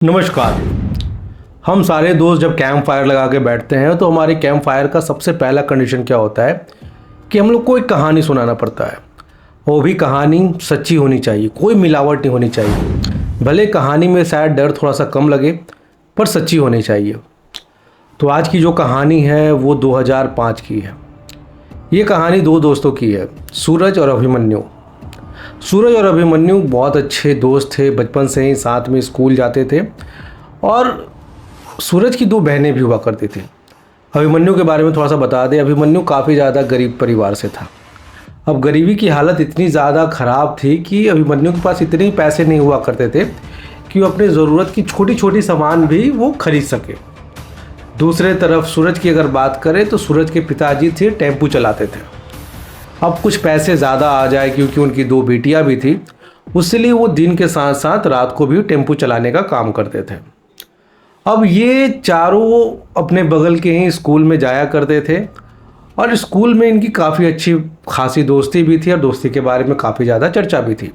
नमस्कार। हम सारे दोस्त जब कैंप फायर लगा के बैठते हैं तो हमारे कैंप फायर का सबसे पहला कंडीशन क्या होता है कि हम लोग को एक कहानी सुनाना पड़ता है। वो भी कहानी सच्ची होनी चाहिए, कोई मिलावट नहीं होनी चाहिए। भले कहानी में शायद डर थोड़ा सा कम लगे पर सच्ची होनी चाहिए। तो आज की जो कहानी है वो 2005 की है। ये कहानी दो दोस्तों की है, सूरज और अभिमन्यु। सूरज और अभिमन्यु बहुत अच्छे दोस्त थे, बचपन से ही साथ में स्कूल जाते थे। और सूरज की दो बहनें भी हुआ करती थी। अभिमन्यु के बारे में थोड़ा सा बता दें, अभिमन्यु काफ़ी ज़्यादा गरीब परिवार से था। अब गरीबी की हालत इतनी ज़्यादा ख़राब थी कि अभिमन्यु के पास इतने पैसे नहीं हुआ करते थे कि वो अपने ज़रूरत की छोटी छोटी सामान भी वो खरीद सके। दूसरे तरफ सूरज की अगर बात करें तो सूरज के पिताजी थे, टेम्पू चलाते थे। अब कुछ पैसे ज़्यादा आ जाए क्योंकि उनकी दो बेटियां भी थी, उसलिए वो दिन के साथ साथ रात को भी टेम्पू चलाने का काम करते थे। अब ये चारों अपने बगल के ही स्कूल में जाया करते थे और स्कूल में इनकी काफ़ी अच्छी खासी दोस्ती भी थी और दोस्ती के बारे में काफ़ी ज़्यादा चर्चा भी थी।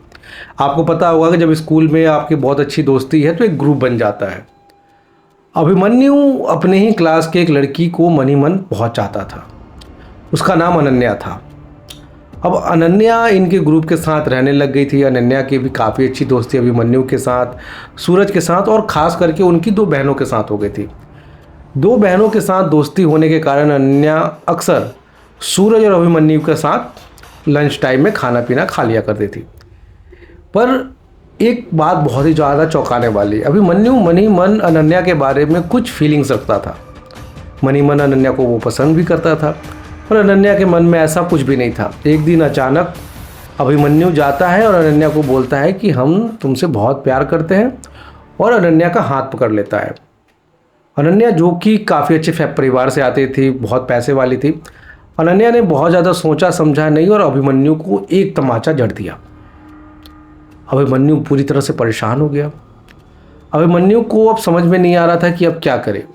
आपको पता होगा कि जब स्कूल में आपकी बहुत अच्छी दोस्ती है तो एक ग्रुप बन जाता है। अभिमन्यु अपने ही क्लास के एक लड़की को मन ही मन बहुत चाहता था। उसका नाम अनन्या था। अब अनन्या इनके ग्रुप के साथ रहने लग गई थी। अनन्या की भी काफ़ी अच्छी दोस्ती अभिमन्यु के साथ, सूरज के साथ और ख़ास करके उनकी दो बहनों के साथ हो गई थी। दो बहनों के साथ दोस्ती होने के कारण अनन्या अक्सर सूरज और अभिमन्यु के साथ लंच टाइम में खाना पीना खा लिया करती थी। पर एक बात बहुत ही ज़्यादा चौंकाने वाली, अभिमन्यु मन ही मन अनन्या के बारे में कुछ फीलिंग्स रखता था। मन ही मन अनन्या को वो पसंद भी करता था, पर अनन्या के मन में ऐसा कुछ भी नहीं था। एक दिन अचानक अभिमन्यु जाता है और अनन्या को बोलता है कि हम तुमसे बहुत प्यार करते हैं, और अनन्या का हाथ पकड़ लेता है। अनन्या जो कि काफ़ी अच्छे परिवार से आती थी, बहुत पैसे वाली थी, अनन्या ने बहुत ज़्यादा सोचा समझा नहीं और अभिमन्यु को एक तमाचा जड़ दिया। अभिमन्यु पूरी तरह से परेशान हो गया। अभिमन्यु को अब समझ में नहीं आ रहा था कि अब क्या करे।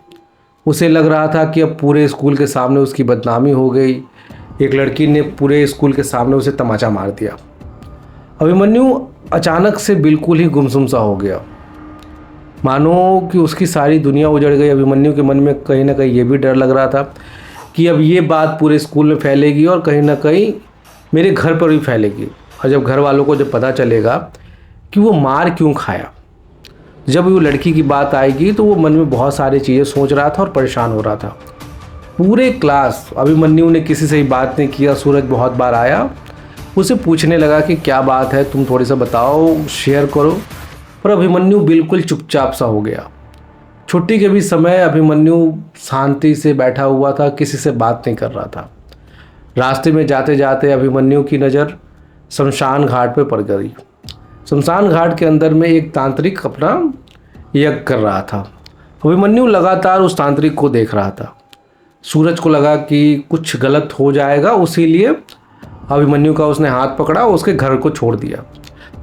उसे लग रहा था कि अब पूरे स्कूल के सामने उसकी बदनामी हो गई। एक लड़की ने पूरे स्कूल के सामने उसे तमाचा मार दिया। अभिमन्यु अचानक से बिल्कुल ही गुमसुम सा हो गया, मानो कि उसकी सारी दुनिया उजड़ गई। अभिमन्यु के मन में कहीं ना कहीं ये भी डर लग रहा था कि अब ये बात पूरे स्कूल में फैलेगी और कहीं ना कहीं मेरे घर पर भी फैलेगी। और जब घर वालों को जब पता चलेगा कि वो मार क्यों खाया, जब वो लड़की की बात आएगी, तो वो मन में बहुत सारी चीज़ें सोच रहा था और परेशान हो रहा था। पूरे क्लास अभिमन्यु ने किसी से ही बात नहीं किया। सूरज बहुत बार आया, उसे पूछने लगा कि क्या बात है, तुम थोड़ी सा बताओ, शेयर करो। पर अभिमन्यु बिल्कुल चुपचाप सा हो गया। छुट्टी के भी समय अभिमन्यु शांति से बैठा हुआ था, किसी से बात नहीं कर रहा था। रास्ते में जाते जाते अभिमन्यु की नज़र शमशान घाट पर पड़ गई। शमशान घाट के अंदर में एक तांत्रिक अपना यज्ञ कर रहा था। अभिमन्यु लगातार उस तांत्रिक को देख रहा था। सूरज को लगा कि कुछ गलत हो जाएगा, उसीलिए अभिमन्यु का उसने हाथ पकड़ा और उसके घर को छोड़ दिया।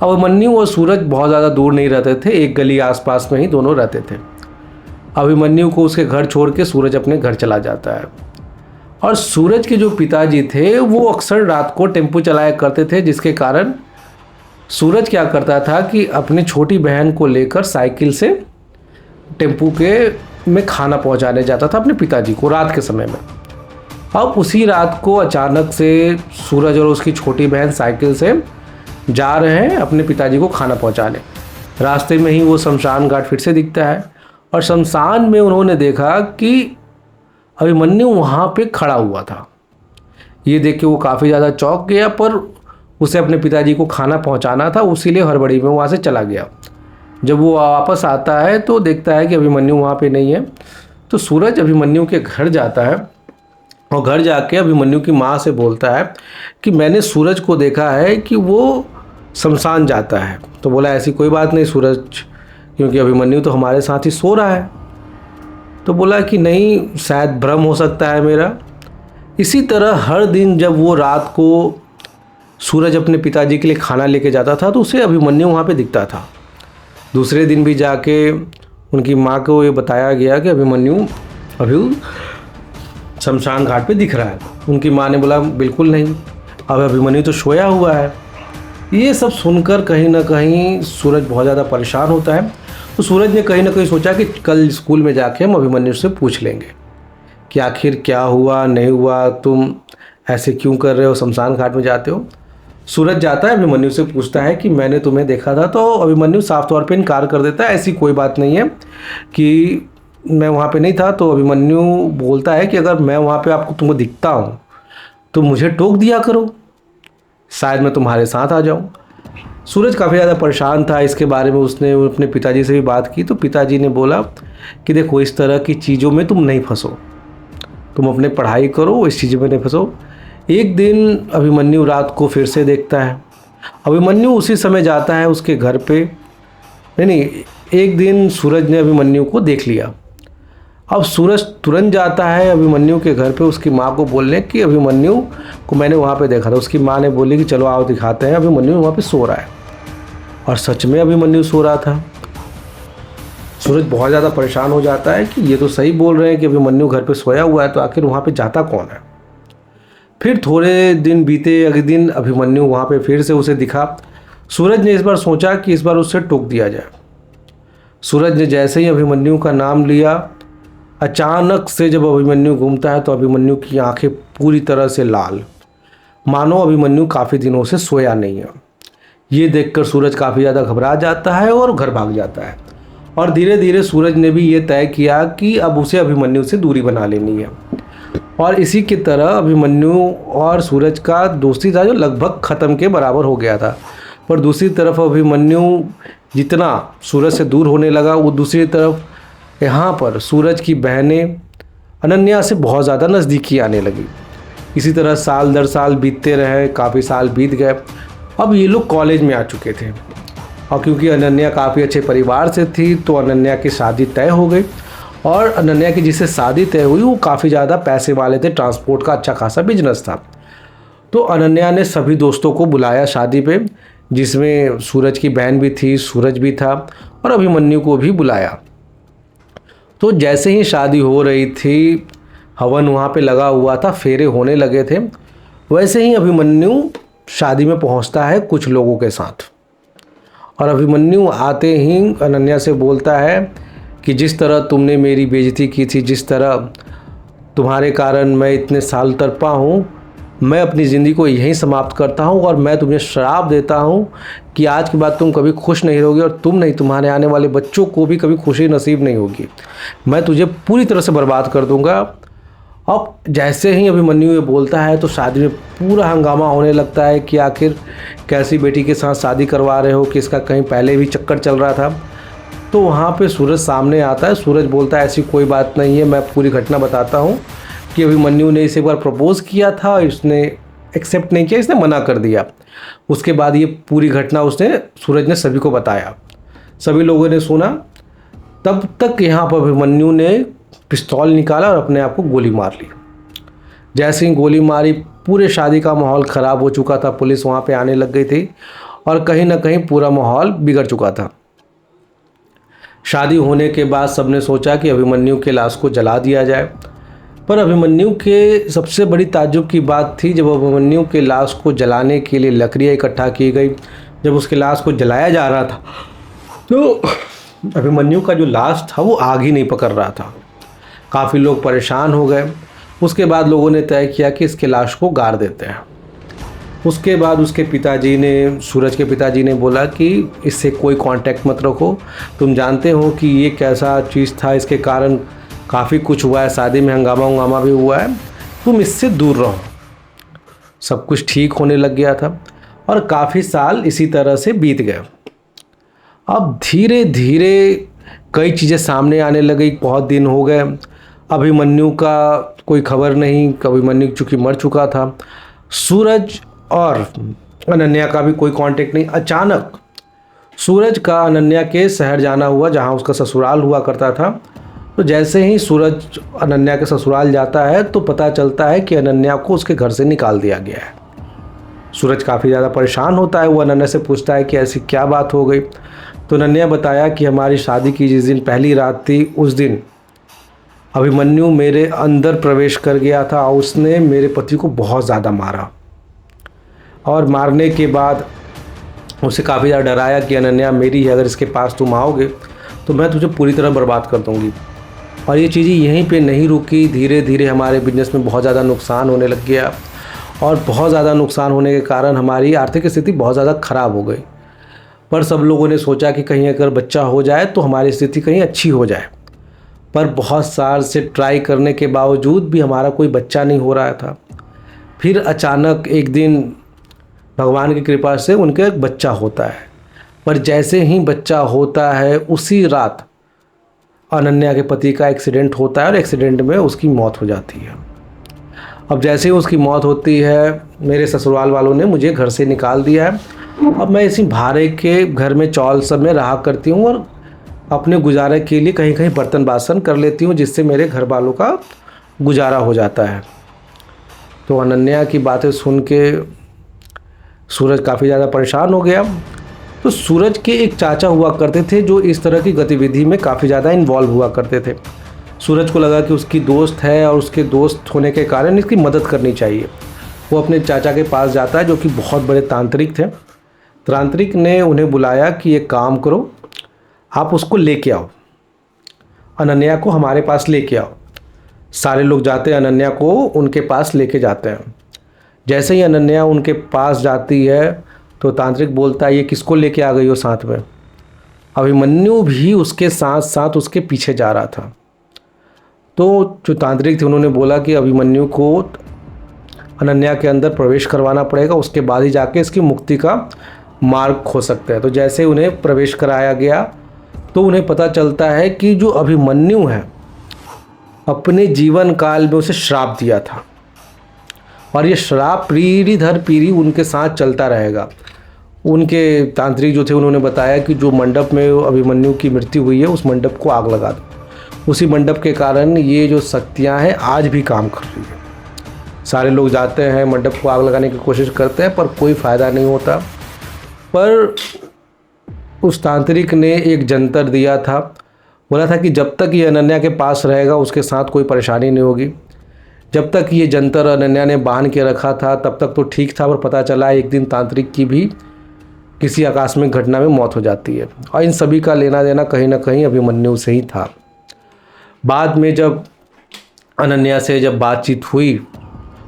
अभिमन्यु और सूरज बहुत ज़्यादा दूर नहीं रहते थे, एक गली आसपास में ही दोनों रहते थे। अभिमन्यु को उसके घर छोड़ के सूरज अपने घर चला जाता है। और सूरज के जो पिताजी थे वो अक्सर रात को टेम्पो चलाया करते थे, जिसके कारण सूरज क्या करता था कि अपनी छोटी बहन को लेकर साइकिल से टेम्पू के में खाना पहुंचाने जाता था अपने पिताजी को रात के समय में। अब उसी रात को अचानक से सूरज और उसकी छोटी बहन साइकिल से जा रहे हैं अपने पिताजी को खाना पहुंचाने। रास्ते में ही वो शमशान घाट फिर से दिखता है और शमशान में उन्होंने देखा कि अभिमन्यु वहाँ पे खड़ा हुआ था। ये देख के वो काफ़ी ज़्यादा चौंक गया, पर उसे अपने पिताजी को खाना पहुंचाना था, उसीलिए हड़बड़ी में वहाँ से चला गया। जब वो वापस आता है तो देखता है कि अभिमन्यु वहाँ पे नहीं है। तो सूरज अभिमन्यु के घर जाता है और घर जाके अभिमन्यु की माँ से बोलता है कि मैंने सूरज को देखा है कि वो शमशान जाता है। तो बोला ऐसी कोई बात नहीं सूरज, क्योंकि अभिमन्यु तो हमारे साथ ही सो रहा है। तो बोला कि नहीं, शायद भ्रम हो सकता है मेरा। इसी तरह हर दिन जब वो रात को सूरज अपने पिताजी के लिए खाना लेके जाता था तो उसे अभिमन्यु वहाँ पे दिखता था। दूसरे दिन भी जाके उनकी माँ को ये बताया गया कि अभिमन्यु अभी शमशान घाट पे दिख रहा है। उनकी माँ ने बोला बिल्कुल नहीं, अब अभिमन्यु तो सोया हुआ है। ये सब सुनकर कहीं ना कहीं सूरज बहुत ज़्यादा परेशान होता है तो सूरज ने कहीं ना कहीं सोचा कि कल स्कूल में जाके हम अभिमन्यु से पूछ लेंगे कि आखिर क्या हुआ नहीं हुआ, तुम ऐसे क्यों कर रहे हो, शमशान घाट में जाते हो। सूरज जाता है अभिमन्यु से पूछता है कि मैंने तुम्हें देखा था, तो अभिमन्यु साफ तौर पे इनकार कर देता है, ऐसी कोई बात नहीं है कि मैं वहाँ पे नहीं था। तो अभिमन्यु बोलता है कि अगर मैं वहाँ पे तुमको दिखता हूँ तो मुझे टोक दिया करो, शायद मैं तुम्हारे साथ आ जाऊँ। सूरज काफ़ी ज़्यादा परेशान था इसके बारे में, उसने अपने पिताजी से भी बात की, तो पिताजी ने बोला कि देखो इस तरह की चीज़ों में तुम नहीं फंसो, तुम अपने पढ़ाई करो, इस चीज़ में नहीं फंसो। एक दिन अभिमन्यु रात को फिर से देखता है, अभिमन्यु उसी समय जाता है उसके घर पे। नहीं, एक दिन सूरज ने अभिमन्यु को देख लिया। अब सूरज तुरंत जाता है अभिमन्यु के घर पे उसकी माँ को बोलने कि अभिमन्यु को मैंने वहाँ पे देखा था। उसकी माँ ने बोली कि चलो आओ दिखाते हैं, अभिमन्यु वहाँ पे सो रहा है। और सच में अभिमन्यु सो रहा था। सूरज बहुत ज़्यादा परेशान हो जाता है कि ये तो सही बोल रहे हैं कि अभिमन्यु घर पे सोया हुआ है, तो आखिर वहाँ पे जाता कौन है। फिर थोड़े दिन बीते, अगले दिन अभिमन्यु वहाँ पे फिर से उसे दिखा। सूरज ने इस बार सोचा कि इस बार उससे टोक दिया जाए। सूरज ने जैसे ही अभिमन्यु का नाम लिया, अचानक से जब अभिमन्यु घूमता है तो अभिमन्यु की आंखें पूरी तरह से लाल, मानो अभिमन्यु काफ़ी दिनों से सोया नहीं है। ये देखकर सूरज काफ़ी ज़्यादा घबरा जाता है और घर भाग जाता है। और धीरे धीरे सूरज ने भी ये तय किया कि अब उसे अभिमन्यु से दूरी बना लेनी है। और इसी की तरह अभिमन्यु और सूरज का दोस्ती था जो लगभग ख़त्म के बराबर हो गया था। पर दूसरी तरफ अभिमन्यु जितना सूरज से दूर होने लगा, वो दूसरी तरफ यहाँ पर सूरज की बहनें अनन्या से बहुत ज़्यादा नज़दीकी आने लगी। इसी तरह साल दर साल बीतते रहे, काफ़ी साल बीत गए। अब ये लोग कॉलेज में आ चुके थे और क्योंकि अनन्या काफ़ी अच्छे परिवार से थी तो अनन्या की शादी तय हो गई। और अनन्या की जिससे शादी तय हुई वो काफ़ी ज़्यादा पैसे वाले थे, ट्रांसपोर्ट का अच्छा खासा बिजनेस था। तो अनन्या ने सभी दोस्तों को बुलाया शादी पे, जिसमें सूरज की बहन भी थी, सूरज भी था और अभिमन्यु को भी बुलाया। तो जैसे ही शादी हो रही थी, हवन वहाँ पे लगा हुआ था, फेरे होने लगे थे, वैसे ही अभिमन्यु शादी में पहुँचता है कुछ लोगों के साथ। और अभिमन्यु आते ही अनन्या से बोलता है कि जिस तरह तुमने मेरी बेइज्जती की थी, जिस तरह तुम्हारे कारण मैं इतने साल तड़पा हूँ, मैं अपनी ज़िंदगी को यहीं समाप्त करता हूँ और मैं तुम्हें श्राप देता हूँ कि आज के बाद तुम कभी खुश नहीं रहोगे और तुम नहीं, तुम्हारे आने वाले बच्चों को भी कभी खुशी नसीब नहीं होगी। मैं तुझे पूरी तरह से बर्बाद कर दूँगा। अब जैसे ही अभिमन्यु ये बोलता है तो शादी में पूरा हंगामा होने लगता है कि आखिर कैसी बेटी के साथ शादी करवा रहे हो, कि इसका कहीं पहले भी चक्कर चल रहा था। तो वहाँ पे सूरज सामने आता है। सूरज बोलता है ऐसी कोई बात नहीं है, मैं पूरी घटना बताता हूँ कि अभिमन्यु ने इसे एक बार प्रपोज़ किया था, इसने एक्सेप्ट नहीं किया, इसने मना कर दिया। उसके बाद ये पूरी घटना सूरज ने सभी को बताया, सभी लोगों ने सुना। तब तक यहाँ पर अभिमन्यु ने पिस्तौल निकाला और अपने आप को गोली मार ली। जैसे ही गोली मारी, पूरे शादी का माहौल ख़राब हो चुका था, पुलिस वहाँ पे आने लग गई थी और कहीं ना कहीं पूरा माहौल बिगड़ चुका था। शादी होने के बाद सबने सोचा कि अभिमन्यु के लाश को जला दिया जाए, पर अभिमन्यु के सबसे बड़ी ताज्जुब की बात थी, जब अभिमन्यु के लाश को जलाने के लिए लकड़ियाँ इकट्ठा की गई, जब उसके लाश को जलाया जा रहा था तो अभिमन्यु का जो लाश था वो आग ही नहीं पकड़ रहा था। काफ़ी लोग परेशान हो गए। उसके बाद लोगों ने तय किया कि इसके लाश को गाड़ देते हैं। उसके बाद उसके पिताजी ने, सूरज के पिताजी ने बोला कि इससे कोई कांटेक्ट मत रखो, तुम जानते हो कि ये कैसा चीज़ था, इसके कारण काफ़ी कुछ हुआ है, शादी में हंगामा भी हुआ है, तुम इससे दूर रहो। सब कुछ ठीक होने लग गया था और काफ़ी साल इसी तरह से बीत गए। अब धीरे धीरे कई चीज़ें सामने आने लगी। बहुत दिन हो गए, अभिमन्यु का कोई खबर नहीं, अभिमन्यु चूँकि मर चुका था। सूरज और अनन्या का भी कोई कांटेक्ट नहीं। अचानक सूरज का अनन्या के शहर जाना हुआ, जहाँ उसका ससुराल हुआ करता था। तो जैसे ही सूरज अनन्या के ससुराल जाता है तो पता चलता है कि अनन्या को उसके घर से निकाल दिया गया है। सूरज काफ़ी ज़्यादा परेशान होता है। वो अनन्या से पूछता है कि ऐसी क्या बात हो गई। तो अनन्या बताया कि हमारी शादी की जिस दिन पहली रात थी, उस दिन अभिमन्यु मेरे अंदर प्रवेश कर गया था और उसने मेरे पति को बहुत ज़्यादा मारा और मारने के बाद उसे काफ़ी ज़्यादा डराया कि अनन्या मेरी है, अगर इसके पास तुम आओगे तो मैं तुझे पूरी तरह बर्बाद कर दूँगी। और ये चीज़ें यहीं पे नहीं रुकी, धीरे धीरे हमारे बिजनेस में बहुत ज़्यादा नुकसान होने लग गया और बहुत ज़्यादा नुकसान होने के कारण हमारी आर्थिक स्थिति बहुत ज़्यादा ख़राब हो गई। पर सब लोगों ने सोचा कि कहीं अगर बच्चा हो जाए तो हमारी स्थिति कहीं अच्छी हो जाए। पर बहुत साल से ट्राई करने के बावजूद भी हमारा कोई बच्चा नहीं हो रहा था। फिर अचानक एक दिन भगवान की कृपा से उनका एक बच्चा होता है। पर जैसे ही बच्चा होता है उसी रात अनन्या के पति का एक्सीडेंट होता है और एक्सीडेंट में उसकी मौत हो जाती है। अब जैसे ही उसकी मौत होती है, मेरे ससुराल वालों ने मुझे घर से निकाल दिया है। अब मैं इसी भाड़े के घर में चौल सब में रहा करती हूँ और अपने गुजारे के लिए कहीं कहीं बर्तन बासन कर लेती हूँ, जिससे मेरे घर वालों का गुजारा हो जाता है। तो अनन्या की बातें सुन के सूरज काफ़ी ज़्यादा परेशान हो गया। तो सूरज के एक चाचा हुआ करते थे जो इस तरह की गतिविधि में काफ़ी ज़्यादा इन्वॉल्व हुआ करते थे। सूरज को लगा कि उसकी दोस्त है और उसके दोस्त होने के कारण इसकी मदद करनी चाहिए। वो अपने चाचा के पास जाता है जो कि बहुत बड़े तांत्रिक थे। तांत्रिक ने उन्हें बुलाया कि एक काम करो, आप उसको लेके आओ, अनन्या को हमारे पास लेके आओ। सारे लोग जाते हैं, अनन्या को उनके पास लेके जाते हैं। जैसे ही अनन्या उनके पास जाती है तो तांत्रिक बोलता है, ये किसको लेके आ गई हो साथ में? अभिमन्यु भी उसके साथ साथ उसके पीछे जा रहा था। तो जो तांत्रिक थे उन्होंने बोला कि अभिमन्यु को अनन्या के अंदर प्रवेश करवाना पड़ेगा, उसके बाद ही जाके इसकी मुक्ति का मार्ग हो सकता है। तो जैसे उन्हें प्रवेश कराया गया तो उन्हें पता चलता है कि जो अभिमन्यु है अपने जीवन काल में उसे श्राप दिया था और ये श्राप पीढ़ी दर पीढ़ी उनके साथ चलता रहेगा। उनके तांत्रिक जो थे उन्होंने बताया कि जो मंडप में अभिमन्यु की मृत्यु हुई है उस मंडप को आग लगा दो। उसी मंडप के कारण ये जो शक्तियाँ हैं आज भी काम कर रही है। सारे लोग जाते हैं, मंडप को आग लगाने की कोशिश करते हैं पर कोई फ़ायदा नहीं होता। पर उस तांत्रिक ने एक जंतर दिया था, बोला था कि जब तक ये अनन्या के पास रहेगा उसके साथ कोई परेशानी नहीं होगी। जब तक ये जंतर अनन्या ने बांध के रखा था तब तक तो ठीक था, पर पता चला एक दिन तांत्रिक की भी किसी आकस्मिक घटना में मौत हो जाती है और इन सभी का लेना देना कहीं ना कहीं अभिमन्यु से ही था। बाद में जब अनन्या से जब बातचीत हुई,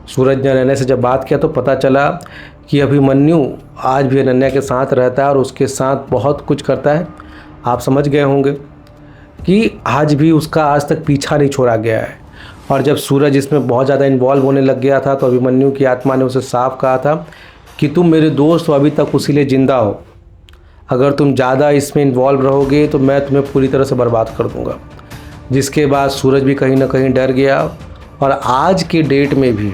सूरज ने अनन्या से जब बात किया तो पता चला कि अभिमन्यु आज भी अनन्या के साथ रहता है और उसके साथ बहुत कुछ करता है। आप समझ गए होंगे कि आज भी उसका आज तक पीछा नहीं छोड़ा गया है। और जब सूरज इसमें बहुत ज़्यादा इन्वॉल्व होने लग गया था तो अभिमन्यु की आत्मा ने उसे साफ कहा था कि तुम मेरे दोस्त हो, अभी तक उसी लिए ज़िंदा हो। अगर तुम ज़्यादा इसमें इन्वॉल्व रहोगे तो मैं तुम्हें पूरी तरह से बर्बाद कर दूँगा। जिसके बाद सूरज भी कहीं ना कहीं डर गया और आज के डेट में भी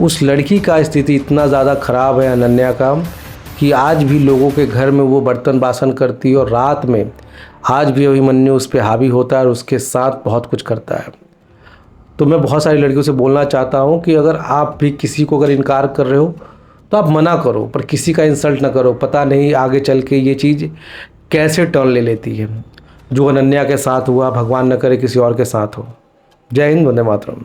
उस लड़की का स्थिति इतना ज़्यादा ख़राब है अनन्या का कि आज भी लोगों के घर में वो बर्तन बासन करती है और रात में आज भी अभिमन्यु उस पर हावी होता है और उसके साथ बहुत कुछ करता है। तो मैं बहुत सारी लड़कियों से बोलना चाहता हूँ कि अगर आप भी किसी को अगर इनकार कर रहे हो तो आप मना करो, पर किसी का इंसल्ट ना करो। पता नहीं आगे चल के ये चीज़ कैसे टर्न ले लेती है। जो अनन्या के साथ हुआ भगवान न करे किसी और के साथ हो। जय हिंद, वंदे मातरम।